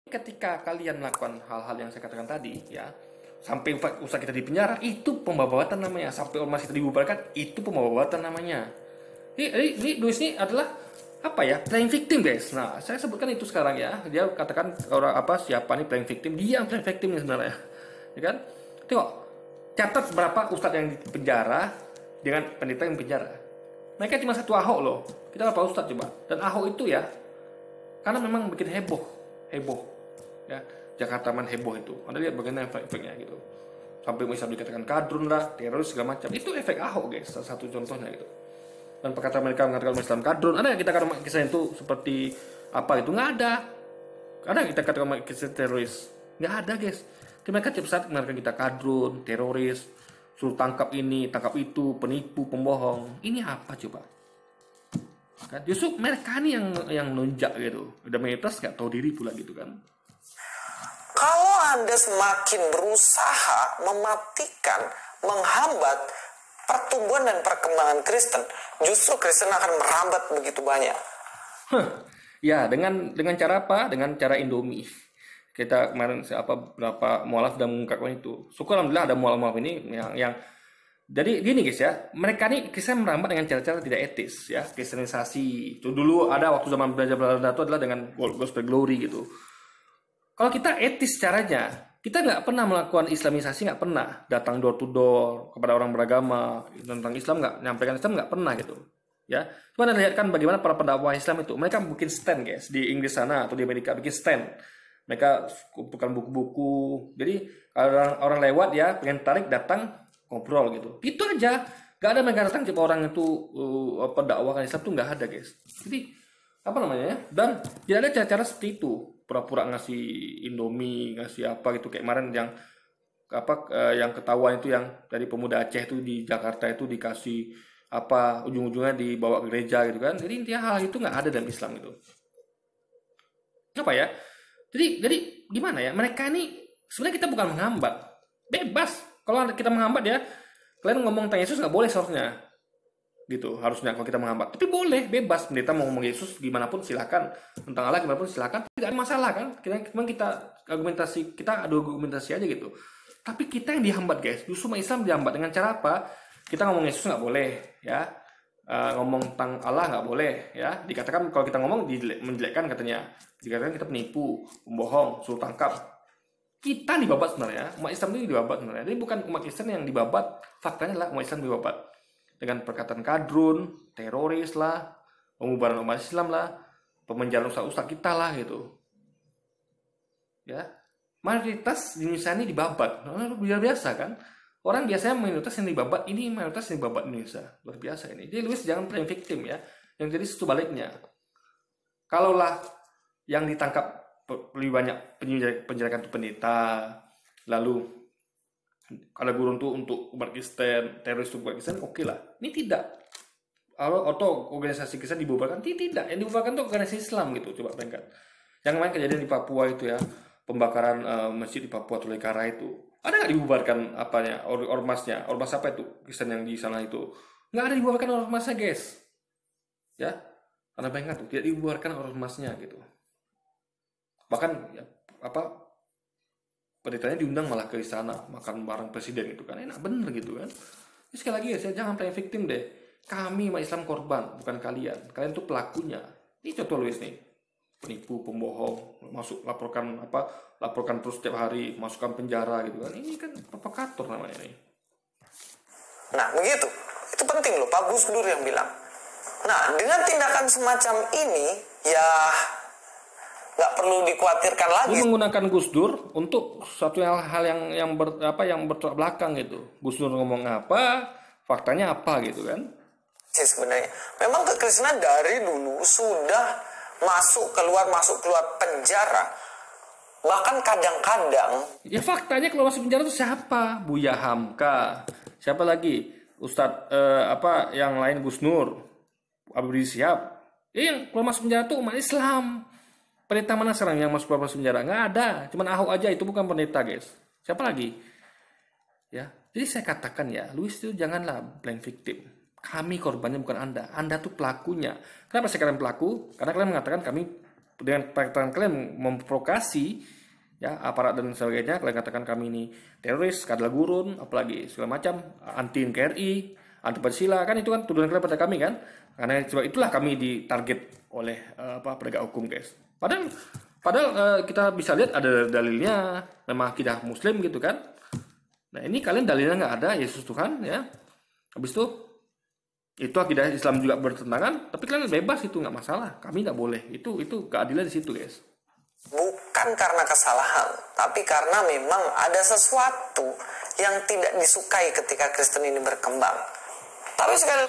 ketika kalian melakukan hal-hal yang saya katakan tadi, ya, sampai usaha kita di penjara, itu pembabatan namanya. Sampai ormas kita dibubarkan, itu pembabatan namanya. Ini Luis ini adalah apa ya, playing victim guys. Nah, saya sebutkan itu sekarang ya. Dia katakan orang apa, siapa nih playing victim? Dia yang playing victim sebenarnya, ya kan? Tengok, catat berapa ustadz yang di penjara dengan pendeta yang penjara. Mereka cuma satu Ahok loh. Kita berapa ustadz coba? Dan Ahok itu ya, karena memang bikin heboh, ya. Jakarta Man heboh itu. Anda lihat bagaimana efek-efeknya gitu. Sampai bisa dikatakan kadrun lah, teroris segala macam. Itu efek Ahok guys, salah satu contohnya gitu. Dan perkataan mereka mengatakan Islam kadrun. Ada yang kita katakan kisah itu seperti apa itu? Nggak ada. Ada yang kita katakan kisah teroris? Nggak ada guys. Mereka tiap saat mengatakan kita kadrun, teroris, suruh tangkap ini, tangkap itu, penipu, pembohong. Ini apa coba? Kan? Justru mereka ini yang nunjak gitu. Udah mayoritas nggak tahu diri pula gitu kan. Kalau Anda semakin berusaha mematikan, menghambat pertumbuhan dan perkembangan Kristen, justru Kristen akan merambat begitu banyak. Ya, dengan cara apa? Dengan cara Indomie. Kita kemarin berapa mualaf sudah mengungkapkan itu. Syukur alhamdulillah ada mualaf ini yang jadi gini guys ya, mereka nih kisah merambat dengan cara-cara tidak etis ya, kristenisasi. Itu dulu ada waktu zaman belajar Belanda itu adalah dengan gospel glory gitu. Kalau kita etis caranya, kita nggak pernah melakukan islamisasi, nggak pernah datang door to door kepada orang beragama tentang Islam, nggak nyampaikan Islam, nggak pernah gitu. Ya, cuma Anda lihat kan bagaimana para pendakwah Islam itu, mereka bikin stand guys di Inggris sana atau di Amerika bikin stand. Mereka kumpulkan buku-buku. Jadi kalau orang lewat ya pengen tarik datang ngobrol gitu. Itu aja. Gak ada mereka datang tiap orang itu pendakwah Islam tuh nggak ada guys. Jadi apa namanya ya? Dan tidak ada cara-cara seperti itu. Pura-pura ngasih Indomie, ngasih apa gitu kayak kemarin yang yang ketahuan itu yang dari pemuda Aceh itu di Jakarta itu dikasih apa ujung-ujungnya dibawa ke gereja gitu kan. Jadi intinya hal itu nggak ada dalam Islam itu. Apa ya? Jadi gimana ya? Mereka ini sebenarnya kita bukan menghambat, bebas. Kalau kita menghambat ya, kalian ngomong tentang Yesus nggak boleh seharusnya, gitu. Harusnya kalau kita menghambat, tapi boleh, bebas. Pendeta mau ngomong Yesus gimana pun silakan, tentang Allah gimana pun silakan, tidak ada masalah kan? Kita adu argumentasi aja gitu. Tapi kita yang dihambat guys, justru Islam dihambat dengan cara apa? Kita ngomong Yesus nggak boleh, ya. Ngomong tentang Allah nggak boleh ya, dikatakan kalau kita ngomong menjelekkan katanya, dikatakan kita penipu, pembohong, suruh tangkap. Kita dibabat sebenarnya, umat Islam itu dibabat sebenarnya. Jadi bukan umat Kristen yang dibabat, faktanya lah umat Islam dibabat dengan perkataan kadrun, teroris lah, pembubaran umat Islam lah, pemenjaraan ustaz-ustaz kita lah gitu. Ya, mayoritas di Indonesia ini dibabat, luar biasa kan? Orang biasanya mayoritas yang dibabat, ini mayoritas yang dibabat Indonesia. Luar biasa ini. Jadi Luis jangan playing victim ya. Yang jadi sebaliknya. Kalaulah yang ditangkap lebih banyak penjarakan itu pendeta, lalu ada guru untuk umat Kristen, teroris untuk umat Kristen, oke lah. Ini tidak. Atau organisasi Kristen dibubarkan, tidak. Yang dibubarkan itu organisasi Islam gitu. Coba bayangkan. Yang kemarin kejadian di Papua itu ya, pembakaran masjid di Papua Tolikara itu. Ada nggak dibubarkan apanya ormasnya? Ormas apa itu Kristen yang di sana itu? Nggak ada dibubarkan ormasnya guys. Ya, karena bayangkan tuh tidak dibubarkan ormasnya gitu. Bahkan ya, pendetanya diundang malah ke sana makan bareng presiden gitu kan, enak bener gitu kan. Jadi sekali lagi ya, saya jangan playing victim deh. Kami umat Islam korban, bukan kalian. Kalian tuh pelakunya. Ini contoh Luis nih. Penipu, pembohong, laporkan terus setiap hari, masukkan penjara gitu kan. Ini kan provokator namanya nih. Nah begitu, itu penting loh Pak Gus Dur yang bilang. Nah dengan tindakan semacam ini ya nggak perlu dikhawatirkan lagi. Ini menggunakan Gus Dur untuk suatu hal yang bertolak belakang gitu. Gus Dur ngomong apa, faktanya apa gitu kan? Sebenarnya memang kekristenan dari dulu sudah masuk keluar penjara, bahkan kadang-kadang ya faktanya kalau masuk penjara itu siapa? Buya Hamka, siapa lagi? Ustadz yang lain, Gus Nur, Abu Siap. Yang keluar masuk penjara itu umat Islam. Pendeta mana sekarang yang masuk penjara? Nggak ada, cuman Ahok aja, itu bukan pendeta guys. Siapa lagi? Ya, jadi saya katakan ya, Luis itu janganlah playing victim. Kami korbannya bukan Anda. Anda tuh pelakunya. Kenapa saya katakan pelaku? Karena kalian mengatakan kami dengan perkataan kalian memprovokasi ya aparat dan sebagainya, kalian katakan kami ini teroris, kadal gurun, apalagi segala macam, anti NKRI, anti Pancasila, kan itu kan tuduhan kalian pada kami kan. Karena sebab itulah kami ditarget oleh penegak hukum, guys. Padahal kita bisa lihat ada dalilnya, memang akidah Muslim gitu kan. Nah ini kalian dalilnya nggak ada, Yesus Tuhan ya. Habis itu akidah Islam juga bertentangan, tapi kalian bebas, itu nggak masalah. Kami nggak boleh. Itu keadilan di situ, guys. Bukan karena kesalahan, tapi karena memang ada sesuatu yang tidak disukai ketika Kristen ini berkembang. Tapi sekali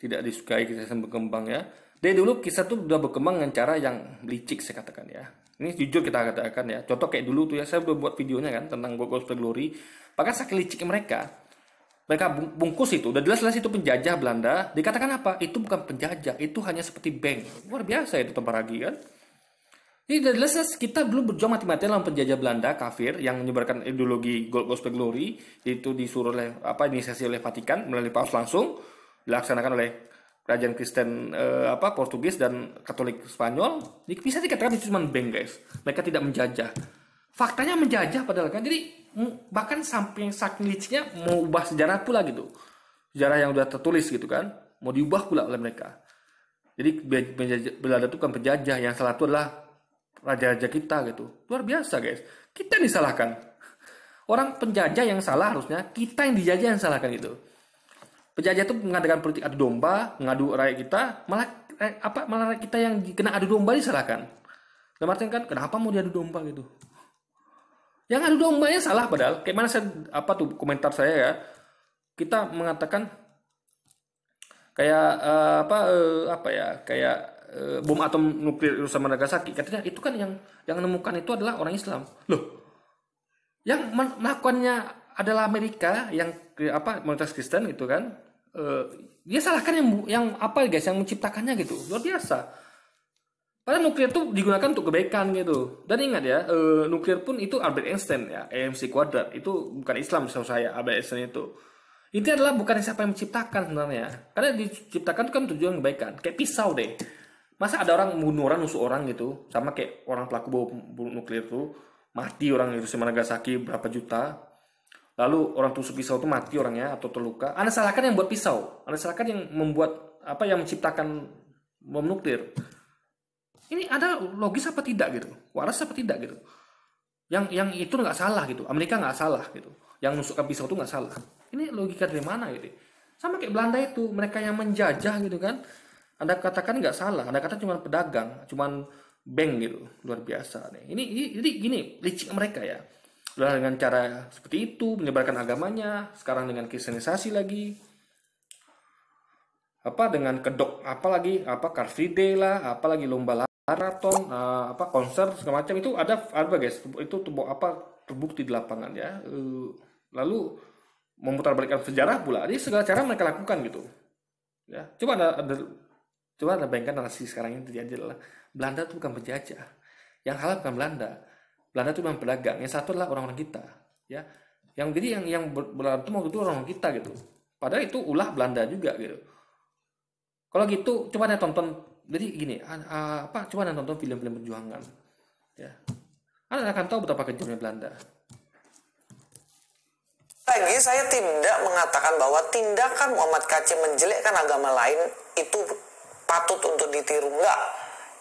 tidak disukai Kristen berkembang ya. Dari dulu kisah tuh udah berkembang dengan cara yang licik, saya katakan ya. Ini jujur kita katakan ya. Contoh kayak dulu tuh ya, saya udah buat videonya kan tentang Gospel Glory. Bahkan saking liciknya mereka bungkus itu, udah jelas-jelas itu penjajah Belanda. Dikatakan apa? Itu bukan penjajah, itu hanya seperti bank. Luar biasa itu Tomparagi kan. Ini udah jelas kita dulu berjuang mati-matian lawan penjajah Belanda kafir yang menyebarkan ideologi Gospel Glory, itu disuruh oleh inisiasi oleh Vatikan melalui Paus langsung, dilaksanakan oleh kerajaan Kristen Portugis dan Katolik Spanyol. Bisa dikatakan itu cuma bank, guys. Mereka tidak menjajah. Faktanya menjajah padahal kan. Jadi bahkan sampai saking liciknya mau ubah sejarah pula gitu. Sejarah yang udah tertulis gitu kan, mau diubah pula oleh mereka. Jadi Belanda itu kan penjajah, yang salah itu adalah raja-raja kita gitu. Luar biasa, guys. Kita disalahkan. Orang penjajah yang salah harusnya, kita yang dijajah yang salahkan gitu. Penjajah itu mengadakan politik adu domba, mengadu rakyat kita, malah rakyat kita yang kena adu domba disalahkan. Dalam artian kan, kenapa mau diadu domba gitu? Yang adu dombanya salah padahal. Kayak mana komentar saya ya. Kita mengatakan kayak bom atom nuklir Hiroshima Nagasaki. Katanya itu kan yang menemukan itu adalah orang Islam. Loh, yang melakukannya adalah Amerika yang mayoritas Kristen gitu kan. Dia salahkan yang guys, yang menciptakannya gitu. Luar biasa. Padahal nuklir itu digunakan untuk kebaikan gitu. Dan ingat ya, nuklir pun itu Albert Einstein ya, EMC kuadrat. Itu bukan Islam setahu saya, Albert Einstein itu. Ini adalah bukan siapa yang menciptakan sebenarnya. Karena diciptakan itu kan tujuan kebaikan. Kayak pisau deh. Masa ada orang membunuh orang, nusuk orang gitu. Sama kayak orang pelaku bom nuklir itu. Mati orang Hiroshima Nagasaki berapa juta. Lalu orang tusuk pisau itu mati orangnya atau terluka. Anda salahkan yang buat pisau. Anda salahkan yang membuat yang menciptakan bom nuklir. Ini ada logis apa tidak gitu? Waras apa tidak gitu? Yang itu nggak salah gitu. Amerika nggak salah gitu. Yang nusukkan pisau itu nggak salah. Ini logika dari mana gitu? Sama kayak Belanda itu, mereka yang menjajah gitu kan. Anda katakan nggak salah. Anda katakan cuma pedagang, cuma bank gitu. Luar biasa nih. Ini gini, licik mereka ya. Udah dengan cara seperti itu menyebarkan agamanya. Sekarang dengan kristenisasi lagi. Dengan kedok Car Free Day lah, apalagi lomba maraton, konser segala macam itu ada guys, itu terbukti di lapangan ya. Lalu memutarbalikkan sejarah pula. Jadi segala cara mereka lakukan gitu. Ya, coba anda bayangkan narasi sekarang ini terjadi adalah Belanda itu bukan penjajah. Yang kalah bukan Belanda. Belanda itu memang pedagang. Yang satu adalah orang-orang kita, ya. Yang Belanda itu waktu itu orang-orang kita gitu. Padahal itu ulah Belanda juga gitu. Kalau gitu coba anda tonton. Jadi gini, coba anda tonton film-film perjuangan, ya. Anda akan tahu betapa kejamnya Belanda. Lagi saya tidak mengatakan bahwa tindakan Muhammad Kacim menjelekkan agama lain itu patut untuk ditiru, enggak.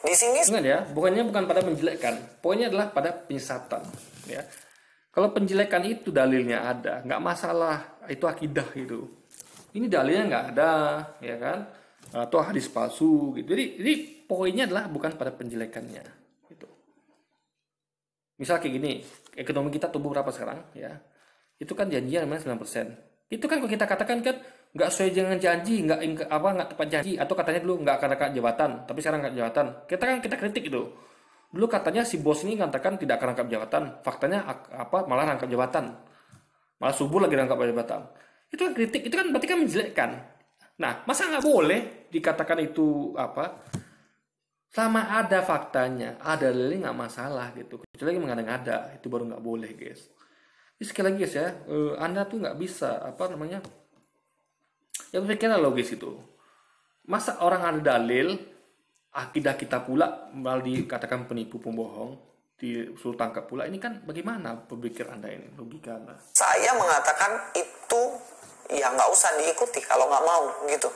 Di sini ingat ya, bukan pada menjelekkan, poinnya adalah pada penyesatan, ya. Kalau penjelekan itu dalilnya ada, nggak masalah, itu akidah gitu. Ini dalilnya nggak ada, ya kan? Atau hadis palsu gitu. Jadi poinnya adalah bukan pada penjelekannya gitu. Misal kayak gini, ekonomi kita tumbuh berapa sekarang ya? Itu kan janjinya namanya 9%. Itu kan kalau kita katakan kan nggak sesuai dengan janji, nggak tepat janji, atau katanya dulu nggak akan angkat jabatan, tapi sekarang angkat jabatan. Kita kritik itu. Dulu katanya si bos ini katakan tidak akan angkat jabatan, faktanya malah angkat jabatan. Malah subuh lagi angkat jabatan. Itu kan kritik, itu kan berarti kan menjelekkan. Nah, masa nggak boleh dikatakan itu selama ada faktanya, ada dalilnya nggak masalah gitu. Kecuali mengada-ngada, itu baru nggak boleh, guys. Jadi sekali lagi guys ya, Anda tuh nggak bisa ya berpikirnya logis itu. Masa orang ada dalil, akidah kita pula malah dikatakan penipu pembohong, disuruh tangkap pula. Ini kan bagaimana berpikir Anda ini, logika Anda? Saya mengatakan itu ya nggak usah diikuti kalau nggak mau gitu.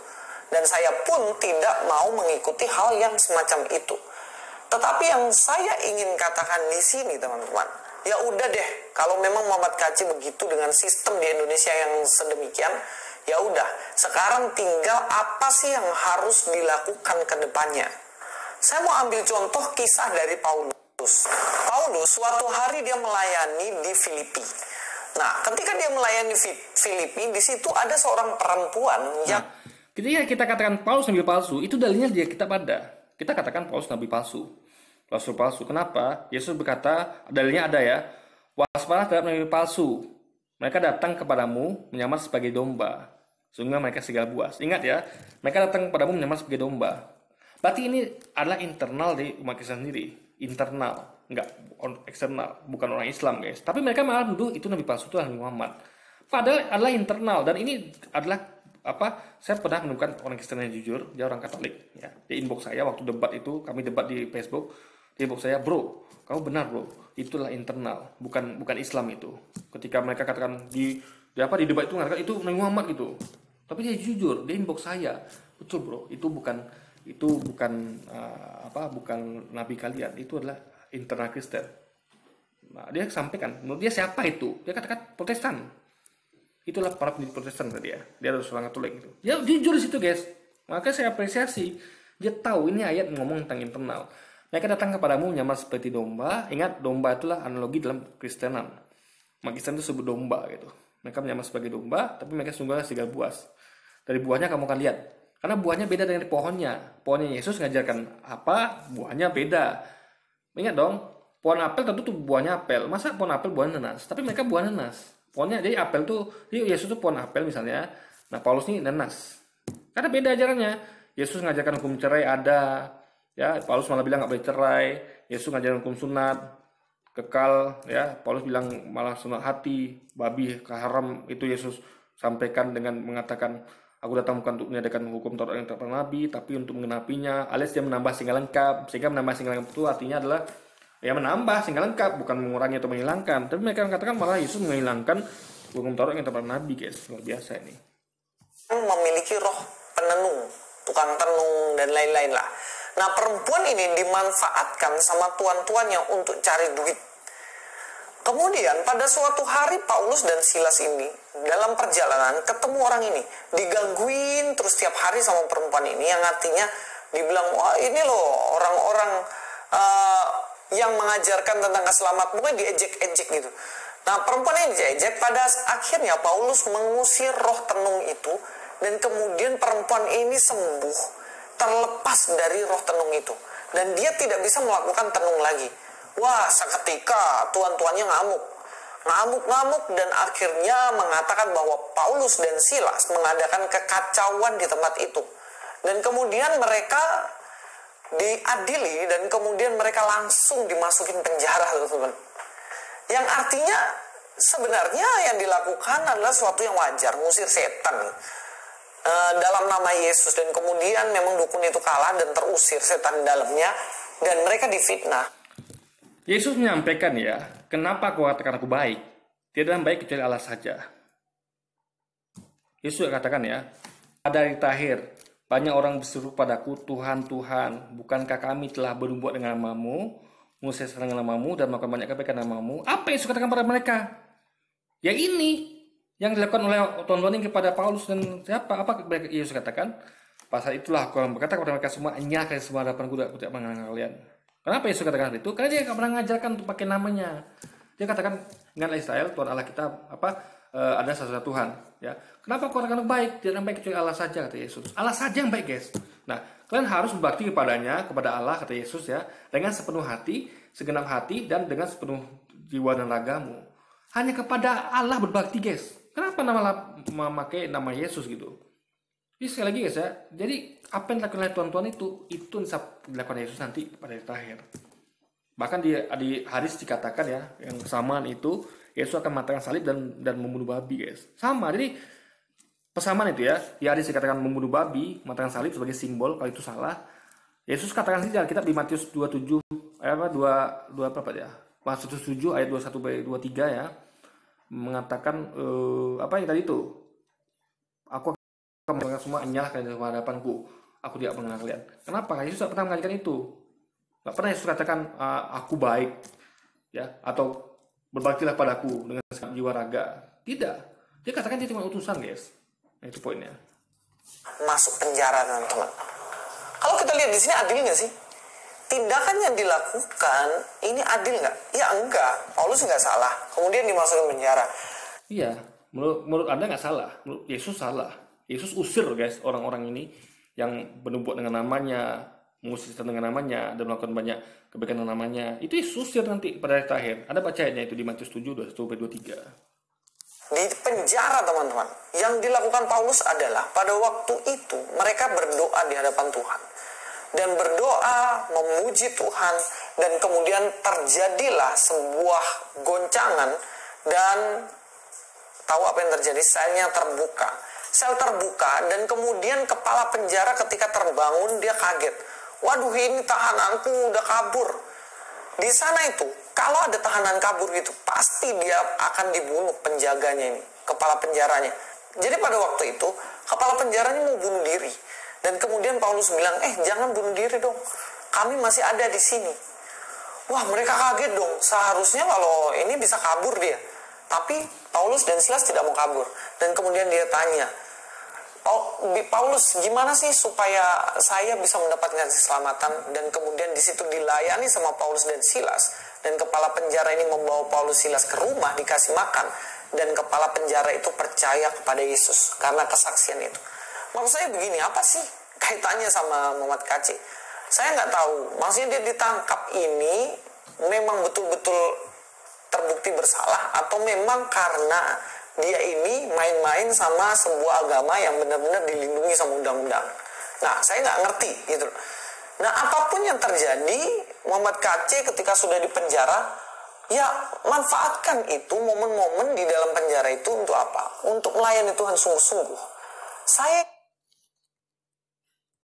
Dan saya pun tidak mau mengikuti hal yang semacam itu. Tetapi yang saya ingin katakan di sini teman-teman, ya udah deh, kalau memang Muhammad Kacip begitu dengan sistem di Indonesia yang sedemikian, ya udah. Sekarang tinggal apa sih yang harus dilakukan ke depannya. Saya mau ambil contoh kisah dari Paulus. Paulus suatu hari dia melayani di Filipi. Nah, ketika dia melayani Filipi, di situ ada seorang perempuan yang Ketika kita katakan Paulus nabi palsu, itu dalilnya dia kita pada. Kita katakan Paulus nabi palsu. Rasul palsu. Kenapa? Yesus berkata, dalilnya ada ya. Waspada terhadap nabi palsu. Mereka datang kepadamu menyamar sebagai domba. Sehingga mereka segala buas. Ingat ya, mereka datang kepadamu menyamar sebagai domba. Berarti ini adalah internal di umat Kristen sendiri. Internal. Enggak eksternal. Bukan orang Islam guys. Tapi mereka malah menuduh itu nabi palsu, itu Nabi Muhammad. Padahal adalah internal. Dan ini adalah saya pernah menemukan orang Kristen yang jujur, dia orang Katolik ya. Di inbox saya waktu debat itu, kami debat di Facebook, di inbox saya, "Bro, kamu benar, Bro. Itulah internal, bukan Islam itu." Ketika mereka katakan di debat itu mengatakan itu Nabi Muhammad gitu. Tapi dia jujur, di inbox saya, "Betul, Bro. Bukan bukan nabi kalian. Itu adalah internal Kristen." Nah, dia sampaikan, menurut dia siapa itu? Dia katakan Protestan. Itulah para pendiri Protestan tadi ya. Dia harus orang Katolik gitu. Ya jujur di situ guys. Maka saya apresiasi. Dia tahu ini ayat ngomong tentang internal. Mereka datang kepadamu menyamar seperti domba. Ingat, domba itulah analogi dalam Kristenan. Umat Kristen itu sebut domba gitu. Mereka menyamar sebagai domba, tapi mereka sungguhnya segala buas. Dari buahnya kamu akan lihat. Karena buahnya beda dari pohonnya. Pohonnya Yesus ngajarkan apa, buahnya beda. Ingat dong, pohon apel tentu tuh buahnya apel. Masa pohon apel buahnya nanas? Tapi mereka buah nanas. Pohonnya, jadi apel tuh, Yesus tuh pohon apel misalnya. Nah, Paulus ini nanas. Karena beda ajarannya. Yesus ngajarkan hukum cerai ada. Ya, Paulus malah bilang nggak boleh cerai. Yesus ngajarkan hukum sunat. Kekal. Ya, Paulus bilang malah sunat hati. Babi, haram. Itu Yesus sampaikan dengan mengatakan, "Aku datang bukan untuk menyediakan hukum Taurat yang terpernah Nabi, tapi untuk mengenapinya." Alias dia menambah sehingga lengkap. Sehingga menambah sehingga lengkap itu artinya adalah ya menambah sehingga lengkap, bukan mengurangi atau menghilangkan. Tapi mereka mengatakan malah Yesus menghilangkan hukum Taurat yang terpernah Nabi guys. Luar biasa ini. Memiliki roh penenung, tukang tenung dan lain-lain lah. Nah, perempuan ini dimanfaatkan sama tuan-tuannya untuk cari duit. Kemudian pada suatu hari Paulus dan Silas ini dalam perjalanan ketemu orang ini, digangguin terus tiap hari sama perempuan ini, yang artinya dibilang, "Wah, ini loh orang-orang yang mengajarkan tentang keselamatan," mungkin diejek-ejek gitu. Nah, perempuan ini diejek, pada akhirnya Paulus mengusir roh tenung itu, dan kemudian perempuan ini sembuh, terlepas dari roh tenung itu, dan dia tidak bisa melakukan tenung lagi. Wah, seketika tuan-tuannya ngamuk, dan akhirnya mengatakan bahwa Paulus dan Silas mengadakan kekacauan di tempat itu, dan kemudian mereka diadili, dan kemudian mereka langsung dimasukin penjara, teman-teman. Yang artinya sebenarnya yang dilakukan adalah suatu yang wajar, ngusir setan dalam nama Yesus, dan kemudian memang dukun itu kalah dan terusir setan dalamnya, dan mereka difitnah. Yesus menyampaikan ya, kenapa kau katakan aku baik? Tidak ada yang baik kecuali Allah saja. Yesus katakan ya, pada hari terakhir banyak orang berseru padaku, "Tuhan, Tuhan, bukankah kami telah berbuat dengan namamu, mengusir setan dengan namamu, dan melakukan banyak kebaikan dengan namamu?" Apa Yesus katakan pada mereka? Ya ini yang dilakukan oleh tuan-tuan ini kepada Paulus dan siapa? Apa Yesus katakan? Pasal itulah aku berkata kepada mereka semua, "Enyahkan semua hadapanku, aku tidak mengenal kalian." Kenapa Yesus katakan itu? Karena dia tidak pernah mengajarkan untuk pakai namanya. Dia katakan, "Ingatlah Israel, Tuhan Allah kita ada satu Tuhan." Ya, kenapa kau katakan baik? Tidak baik kecuali Allah saja, kata Yesus. Allah saja yang baik, guys. Nah, kalian harus berbakti kepadanya, kepada Allah, kata Yesus ya, dengan sepenuh hati, segenap hati, dan dengan sepenuh jiwa dan ragamu. Hanya kepada Allah berbakti, guys. Kenapa memakai nama Yesus gitu? Jadi sekali lagi guys ya, jadi apa yang dilakukan oleh tuan-tuan itu bisa dilakukan Yesus nanti pada hari terakhir. Bahkan di hadis dikatakan ya, yang kesamaan itu Yesus akan matikan salib dan membunuh babi guys. Sama, jadi persamaan itu ya. Di hadis dikatakan membunuh babi, matikan salib sebagai simbol, kalau itu salah. Yesus katakan sih dalam kitab di Matius 27 apa 2 berapa ya? Matius 7 ayat 21 sampai 23 ya. Mengatakan apa yang tadi itu? Aku akan mengalahkan semua, nyalakan di hadapanku. Aku tidak mengenal kalian. Kenapa? Yesus tidak pernah mengajarkan itu. Tidak pernah Yesus katakan aku baik, ya, atau berbaktilah padaku dengan segenap jiwa raga. Tidak. Dia katakan dia cuma utusan, guys. Nah, itu poinnya. Masuk penjara, teman-teman. Kalau kita lihat di sini adil nggak sih? Tindakan yang dilakukan ini adil nggak? Ya enggak. Paulus nggak salah. Kemudian dimasukkan penjara. Iya. Menurut Anda nggak salah. Menurut Yesus salah. Yesus usir, guys, orang-orang ini yang bernubuat dengan namanya, mengusir dengan namanya, dan melakukan banyak kebaikan dengan namanya. Itu Yesus usir nanti pada hari terakhir. Ada bacanya itu di Matius 7, 21-23. Di penjara, teman-teman, yang dilakukan Paulus adalah pada waktu itu mereka berdoa di hadapan Tuhan. Dan berdoa memuji Tuhan. Dan kemudian terjadilah sebuah goncangan. Dan tahu apa yang terjadi? Selnya terbuka. Sel terbuka dan kemudian kepala penjara ketika terbangun dia kaget. Waduh, ini tahananku udah kabur. Di sana itu, kalau ada tahanan kabur gitu, pasti dia akan dibunuh penjaganya ini, kepala penjaranya. Jadi pada waktu itu, kepala penjaranya mau bunuh diri. Dan kemudian Paulus bilang, jangan bunuh diri dong. Kami masih ada di sini. Wah, mereka kaget dong. Seharusnya kalau ini bisa kabur dia. Tapi Paulus dan Silas tidak mau kabur. Dan kemudian dia tanya, Paulus, gimana sih supaya saya bisa mendapatkan keselamatan? Dan kemudian di situ dilayani sama Paulus dan Silas. Dan kepala penjara ini membawa Paulus Silas ke rumah, dikasih makan. Dan kepala penjara itu percaya kepada Yesus karena kesaksian itu. Maksud saya begini, apa sih kaitannya sama Muhammad Kc? Saya nggak tahu. Maksudnya dia ditangkap ini memang betul-betul terbukti bersalah, atau memang karena dia ini main-main sama sebuah agama yang benar-benar dilindungi sama undang-undang. Nah, saya nggak ngerti gitu. Nah, apapun yang terjadi, Muhammad Kc ketika sudah di penjara, ya manfaatkan itu momen-momen di dalam penjara itu untuk apa? Untuk melayani Tuhan sungguh-sungguh. Saya